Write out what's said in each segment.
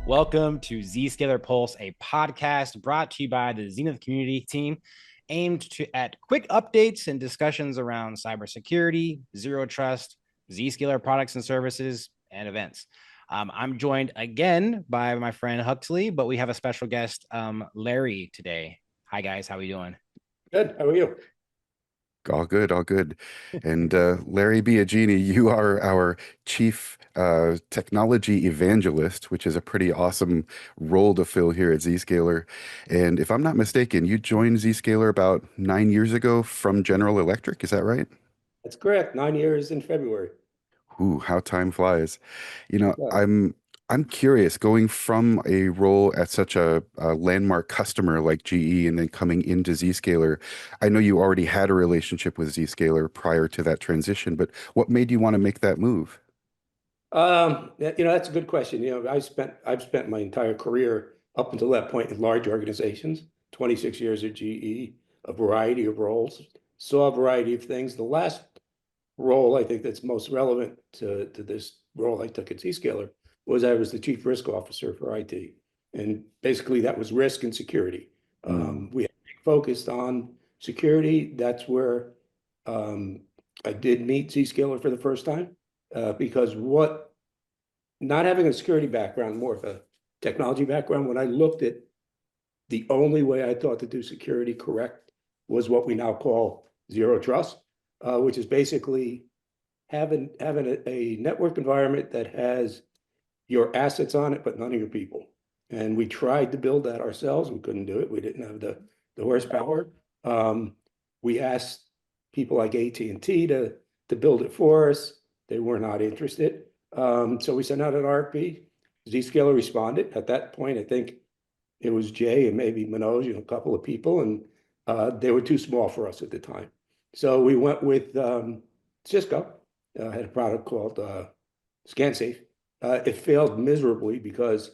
Welcome to Zscaler Pulse, a podcast brought to you by the Zenith community team, aimed at quick updates and discussions around cybersecurity, zero trust, Zscaler products and services, and events. I'm joined again by my friend Huxley, but we have a special guest, Larry, today. Hi, guys. How are we doing? Good. How are you? All good, all good. And Larry Biagini, you are our Chief Technology Evangelist, which is a pretty awesome role to fill here at Zscaler. And if I'm not mistaken, you joined Zscaler about 9 years ago from General Electric. Is that right? That's correct. 9 years in February. Ooh, how time flies. You know, Yeah. I'm curious, going from a role at such a landmark customer like GE and then coming into Zscaler. I know you already had a relationship with Zscaler prior to that transition, but what made you want to make that move? That's a good question. I've spent my entire career up until that point in large organizations, 26 years at GE, a variety of roles, saw a variety of things. The last role I think that's most relevant to this role I took at Zscaler was I was the chief risk officer for IT. And basically that was risk and security. Mm, We focused on security. That's where I did meet Zscaler for the first time because not having a security background, more of a technology background, when I looked at the only way I thought to do security correct was what we now call zero trust, which is basically having a network environment that has your assets on it, but none of your people. And we tried to build that ourselves. We couldn't do it. We didn't have the horsepower. Um, we asked people like AT&T to build it for us. They were not interested. So we sent out an RFP. Zscaler responded. At that point, I think it was Jay and maybe Manoj and a couple of people, and they were too small for us at the time. So we went with Cisco. Had a product called ScanSafe. It failed miserably because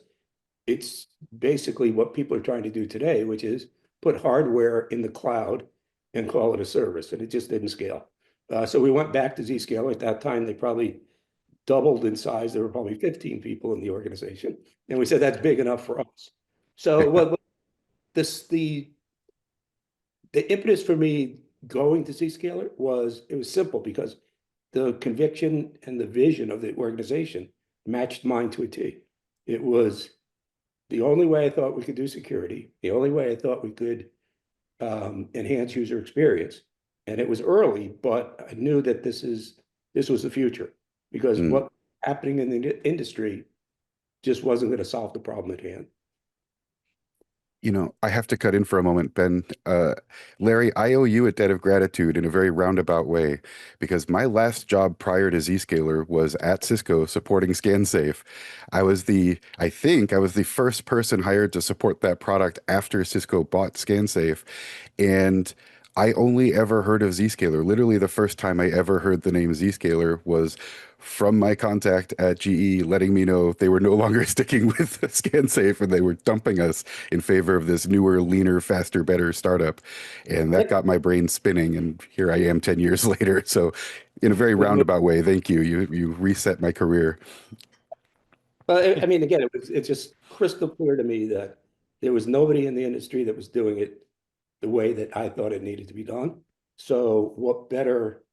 it's basically what people are trying to do today, which is put hardware in the cloud and call it a service, and it just didn't scale. So we went back to Zscaler. At that time, they probably doubled in size. There were probably 15 people in the organization, and we said that's big enough for us. So what this the impetus for me going to Zscaler was it was simple because the conviction and the vision of the organization matched mine to a T. It was the only way I thought we could do security, the only way I thought we could enhance user experience. And it was early, but I knew that this was the future because mm. what happening in the industry just wasn't going to solve the problem at hand. I have to cut in for a moment, Ben. Larry, I owe you a debt of gratitude in a very roundabout way because my last job prior to Zscaler was at Cisco supporting ScanSafe. I think I was the first person hired to support that product after Cisco bought ScanSafe. And I only ever heard of Zscaler. Literally, the first time I ever heard the name Zscaler was from my contact at GE letting me know they were no longer sticking with ScanSafe and they were dumping us in favor of this newer, leaner, faster, better startup. And that got my brain spinning. And here I am 10 years later. So, in a very roundabout way, thank you. You reset my career. But I mean, again, it's just crystal clear to me that there was nobody in the industry that was doing it the way that I thought it needed to be done. So what better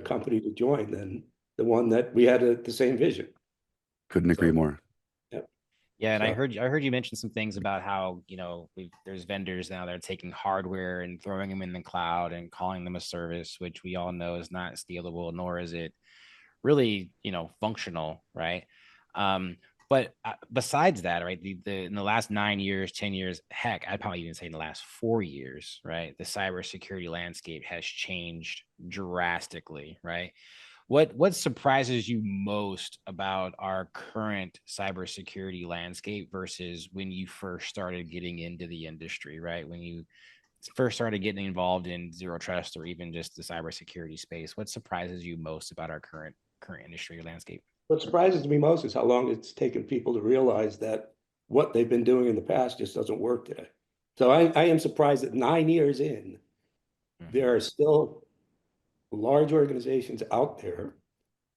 company to join than the one that we had the same vision. Couldn't agree So more. yeah. Yeah, and So I heard you mention some things about how, there's vendors now that are taking hardware and throwing them in the cloud and calling them a service, which we all know is not scalable, nor is it really, functional, right? But besides that, right, in the last 9 years, 10 years, heck, I'd probably even say in the last 4 years, right, the cybersecurity landscape has changed drastically, right? What surprises you most about our current cybersecurity landscape versus when you first started getting into the industry, right? When you first started getting involved in zero trust or even just the cybersecurity space, what surprises you most about our current industry landscape? what surprises me most is how long it's taken people to realize that what they've been doing in the past just doesn't work today. So I am surprised that 9 years in, Mhm. there are still large organizations out there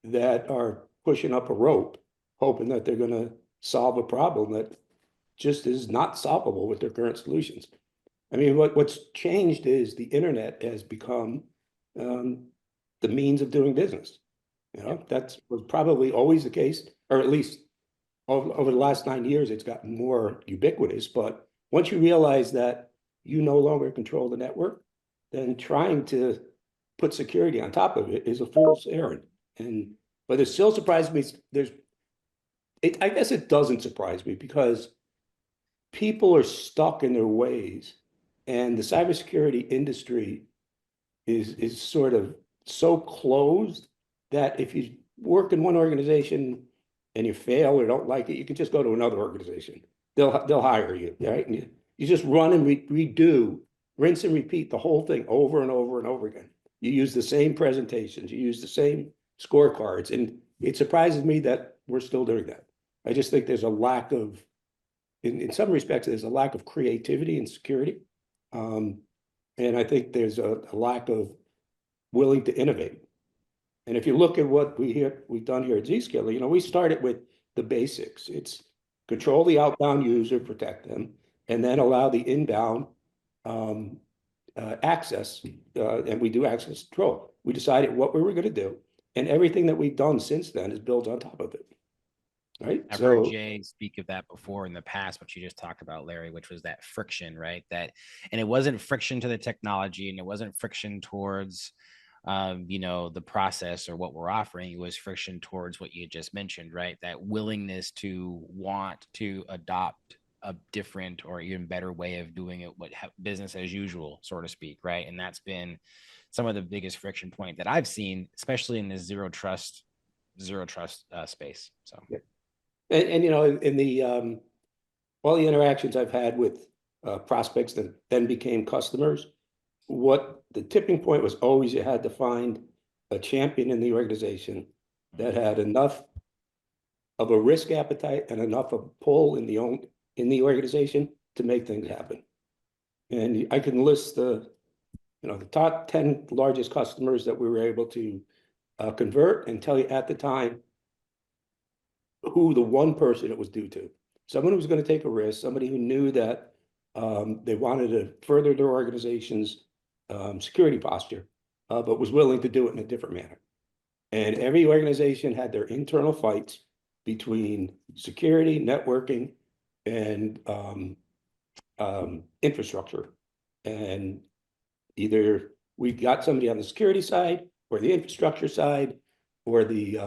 that are pushing up a rope, hoping that they're going to solve a problem that just is not solvable with their current solutions. I mean, what's changed is the internet has become the means of doing business. You know, that was probably always the case, or at least over the last 9 years, it's gotten more ubiquitous. But once you realize that you no longer control the network, then trying to put security on top of it is a fool's errand. But it still surprises me. I guess it doesn't surprise me because people are stuck in their ways, and the cybersecurity industry is sort of so closed that if you work in one organization and you fail or don't like it, you can just go to another organization. They'll hire you, right? And you just run and redo, rinse and repeat the whole thing over and over and over again. You use the same presentations, you use the same scorecards, and it surprises me that we're still doing that. I just think there's a lack of, in some respects, there's a lack of creativity and security. And I think there's a lack of willing to innovate. And if you look at what we've done here at Zscaler, you know, we started with the basics. It's control the outbound user, protect them, and then allow the inbound access, and we do access control. We decided what we were going to do, and everything that we've done since then is built on top of it. Right. I've heard Jay speak of that before in the past, what you just talked about, Larry, which was that friction, right? And it wasn't friction to the technology, and it wasn't friction towards, you know, the process or what we're offering. It was friction towards what you just mentioned, right? That willingness to want to adopt a different or even better way of doing it, business as usual, so to speak, right? And that's been some of the biggest friction point that I've seen, especially in this zero trust space. So. Yeah. And you know, in the all the interactions I've had with prospects that then became customers, what the tipping point was always you had to find a champion in the organization that had enough of a risk appetite and enough of pull in the organization to make things happen. And I can list the top 10 largest customers that we were able to convert and tell you at the time who the one person it was due to. Someone who was going to take a risk, somebody who knew that they wanted to further their organization's security posture, but was willing to do it in a different manner. And every organization had their internal fights between security, networking, and infrastructure. And either we got somebody on the security side or the infrastructure side or the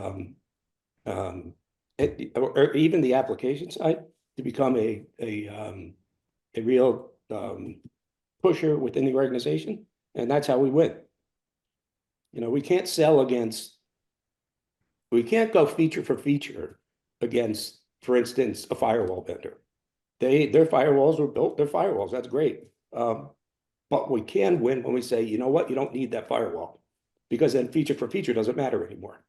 or even the application side to become a real pusher within the organization. And that's how we win. You know, we can't go feature for feature against, for instance, a firewall vendor. Their firewalls were built, their firewalls, that's great. But we can win when we say, you know what, you don't need that firewall, because then feature for feature doesn't matter anymore.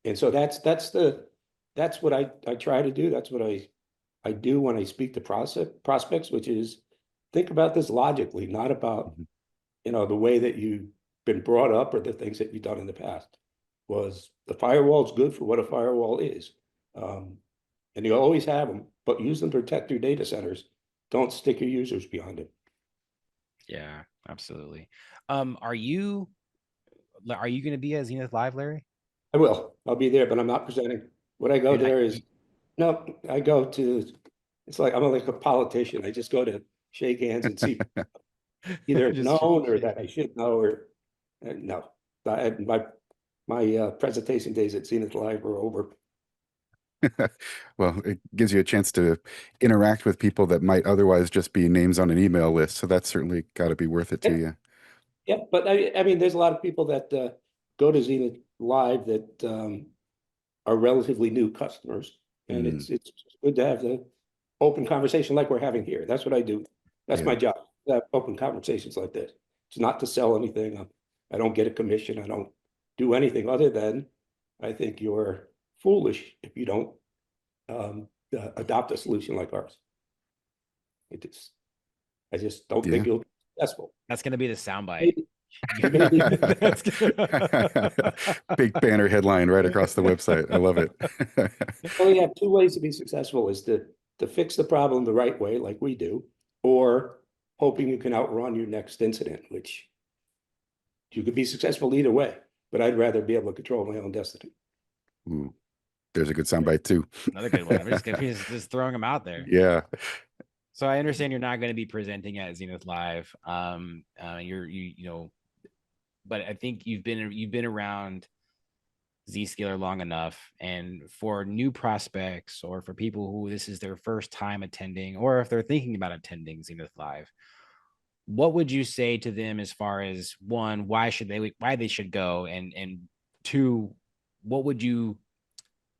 And so that's what I try to do. That's what I do when I speak to prospects, which is think about this logically, not about, you know, the way that you've been brought up or the things that you've done in the past. Was the firewall is good for what a firewall is. And you always have them, but use them to protect your data centers. Don't stick your users behind it. Yeah, absolutely. Are you going to be at Zenith Live, Larry? I will. I'll be there, but I'm not presenting. What I go there is, no, I go to, it's like, I'm like a politician. I just go to shake hands and see either it's known or that I should know, or no. My presentation days at Zenith Live are over. Well, it gives you a chance to interact with people that might otherwise just be names on an email list. So that's certainly got to be worth it to you. Yeah, but I mean, there's a lot of people that go to Zenith Live that are relatively new customers, and it's good to have the open conversation like we're having here. That's what I do. That's my job. To have open conversations like this. It's not to sell anything. I don't get a commission. I don't do anything other than I think you're foolish if you don't adopt a solution like ours. I just don't think you'll be successful. That's going to be the soundbite. Maybe That's Big banner headline right across the website. I love it. you only have two ways to be successful: is to fix the problem the right way, like we do, or hoping you can outrun your next incident, which you could be successful either way. But I'd rather be able to control my own destiny. Ooh, there's a good soundbite too. another good one. I'm just throwing them out there. Yeah. So I understand you're not going to be presenting at Zenith Live. But I think you've been around Zscaler long enough, and for new prospects or for people who this is their first time attending, or if they're thinking about attending Zenith Live, what would you say to them as far as, one, why they should go, and two, what would you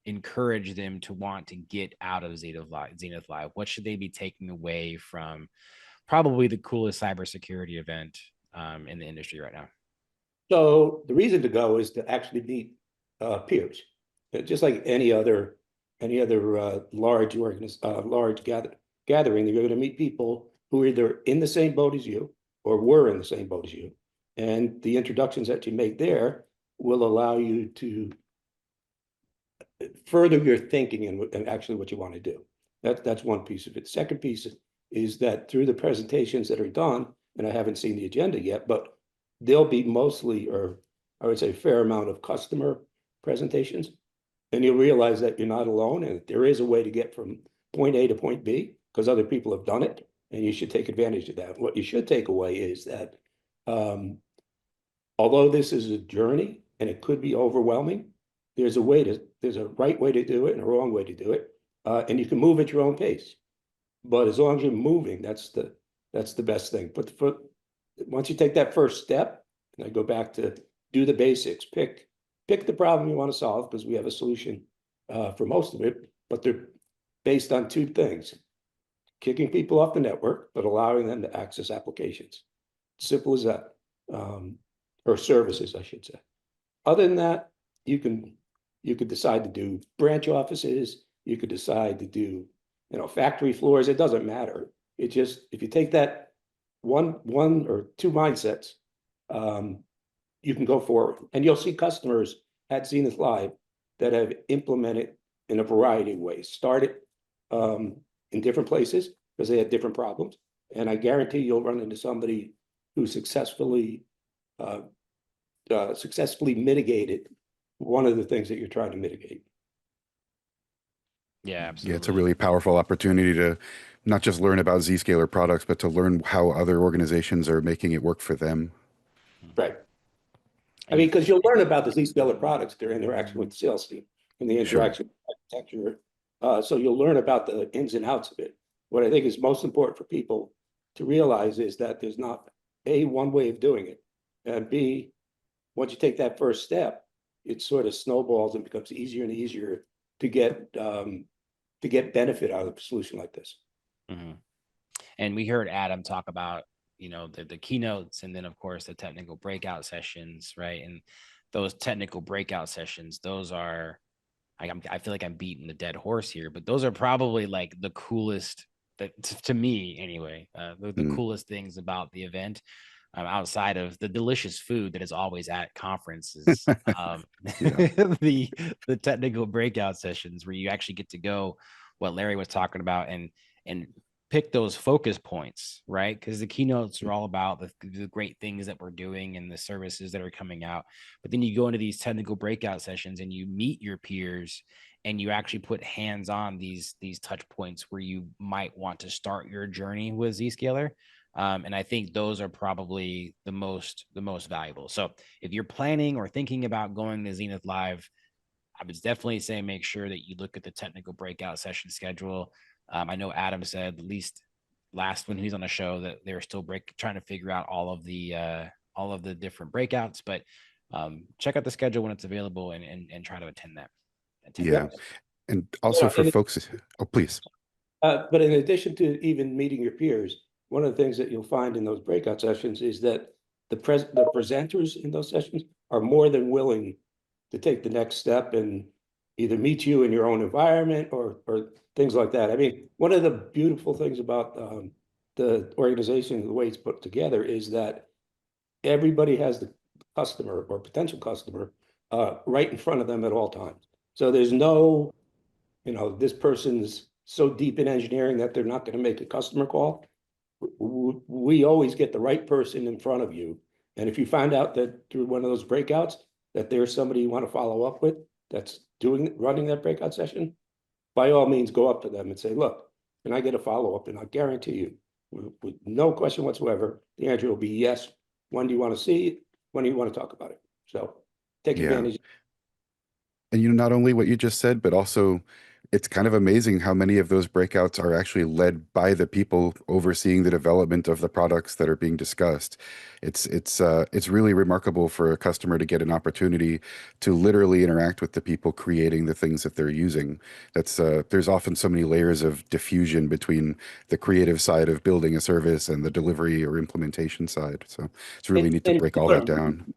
encourage them to want to get out of Zenith Live? What should they be taking away from probably the coolest cybersecurity event in the industry right now? So the reason to go is to actually meet peers, just like any other large gathering. You're going to meet people who are either in the same boat as you or were in the same boat as you, and the introductions that you make there will allow you to further your thinking and actually what you want to do. That's one piece of it. Second piece is that through the presentations that are done, and I haven't seen the agenda yet, but there'll be mostly, or I would say a fair amount of customer presentations. And you'll realize that you're not alone, and there is a way to get from point A to point B because other people have done it, and you should take advantage of that. What you should take away is that although this is a journey and it could be overwhelming, there's a right way to do it and a wrong way to do it. And you can move at your own pace. But as long as you're moving, that's the best thing. Once you take that first step, and I go back to do the basics, pick the problem you want to solve, because we have a solution for most of it, but they're based on two things: kicking people off the network, but allowing them to access applications. Simple as that, or services, I should say. Other than that, you could decide to do branch offices. You could decide to do, factory floors. It doesn't matter. It just, if you take that one or two mindsets, you can go forward. And you'll see customers at Zenith Live that have implemented in a variety of ways. Started in different places because they had different problems. And I guarantee you'll run into somebody who successfully mitigated one of the things that you're trying to mitigate. Yeah, absolutely. Yeah, it's a really powerful opportunity to not just learn about Zscaler products, but to learn how other organizations are making it work for them. Right. I mean, because you'll learn about the Zscaler products, their interaction with the sales team and the interaction with architecture. So you'll learn about the ins and outs of it. What I think is most important for people to realize is that there's not A, one way of doing it, and B, once you take that first step, it sort of snowballs and becomes easier and easier to get benefit out of a solution like this. Mm-hmm. And we heard Adam talk about, the keynotes, and then of course the technical breakout sessions, right? And those technical breakout sessions, those are, I feel like I'm beating the dead horse here, but those are probably like the coolest, to me anyway, the coolest things about the event. Outside of the delicious food that is always at conferences, the technical breakout sessions where you actually get to go, what Larry was talking about, and pick those focus points, right? Because the keynotes are all about the great things that we're doing and the services that are coming out. But then you go into these technical breakout sessions and you meet your peers, and you actually put hands on these touch points where you might want to start your journey with Zscaler. And I think those are probably the most valuable. So if you're planning or thinking about going to Zenith Live, I would definitely say make sure that you look at the technical breakout session schedule. I know Adam said, at least last when he was on the show, that they're still trying to figure out all of the different breakouts. But check out the schedule when it's available and try to attend that. And also for folks, please. But in addition to even meeting your peers, one of the things that you'll find in those breakout sessions is that the presenters in those sessions are more than willing to take the next step and either meet you in your own environment or things like that. I mean, one of the beautiful things about the organization, the way it's put together, is that everybody has the customer or potential customer right in front of them at all times. So there's no, this person's so deep in engineering that they're not going to make a customer call. We always get the right person in front of you. And if you find out that through one of those breakouts that there's somebody you want to follow up with that's running that breakout session, by all means, go up to them and say, look, can I get a follow-up? And I guarantee you, with no question whatsoever, the answer will be yes. When do you want to see it? When do you want to talk about it? So take Yeah. advantage. And not only what you just said, but also it's kind of amazing how many of those breakouts are actually led by the people overseeing the development of the products that are being discussed. It's really remarkable for a customer to get an opportunity to literally interact with the people creating the things that they're using. There's often so many layers of diffusion between the creative side of building a service and the delivery or implementation side. So it's really neat to And break all that down.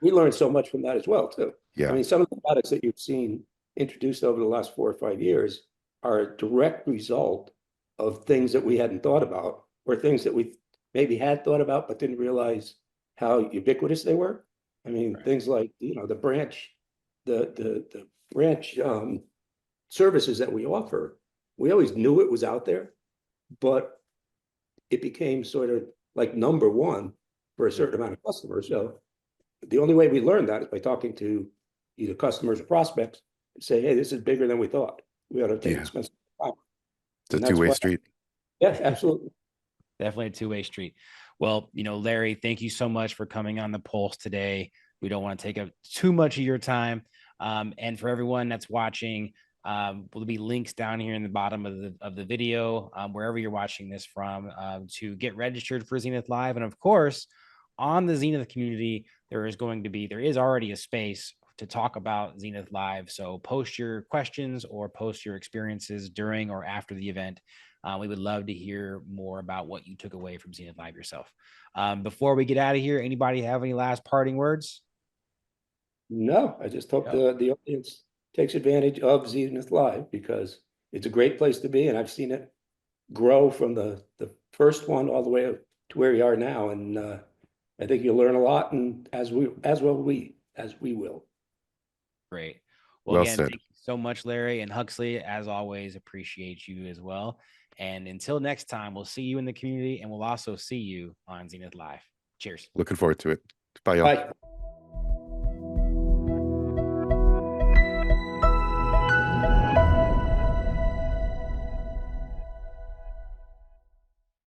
we learned so much from that as well, too. I Yeah. mean, some of the products that you've seen introduced over the last 4 or 5 years are a direct result of things that we hadn't thought about, or things that we maybe had thought about but didn't realize how ubiquitous they were. I mean, Right. things like, the branch services that we offer, we always knew it was out there, but it became sort of like number one for a certain amount of customers. So the only way we learned that is by talking to either customers or prospects and say, hey, this is bigger than we thought. We ought to take Yeah. expensive time. It's a And that's two-way why, street. yeah, absolutely. Definitely a two-way street. Well, Larry, thank you so much for coming on the Pulse today. We don't want to take up too much of your time. And for everyone that's watching, will be links down here in the bottom of the video, wherever you're watching this from, to get registered for Zenith Live. And of course, on the Zenith community, there is already a space to talk about Zenith Live. So post your questions or post your experiences during or after the event. We would love to hear more about what you took away from Zenith Live yourself. Before we get out of here, anybody have any last parting words? No, I just hope the audience takes advantage of Zenith Live, because it's a great place to be. And I've seen it grow from the first one all the way up to where we are now. And I think you'll learn a lot, and as we will. Great. Well, Well again, said. thank you so much, Larry and Huxley. As always, appreciate you as well. And until next time, we'll see you in the community, and we'll also see you on Zenith Live. Cheers. Looking forward to it. Bye, y'all. Bye.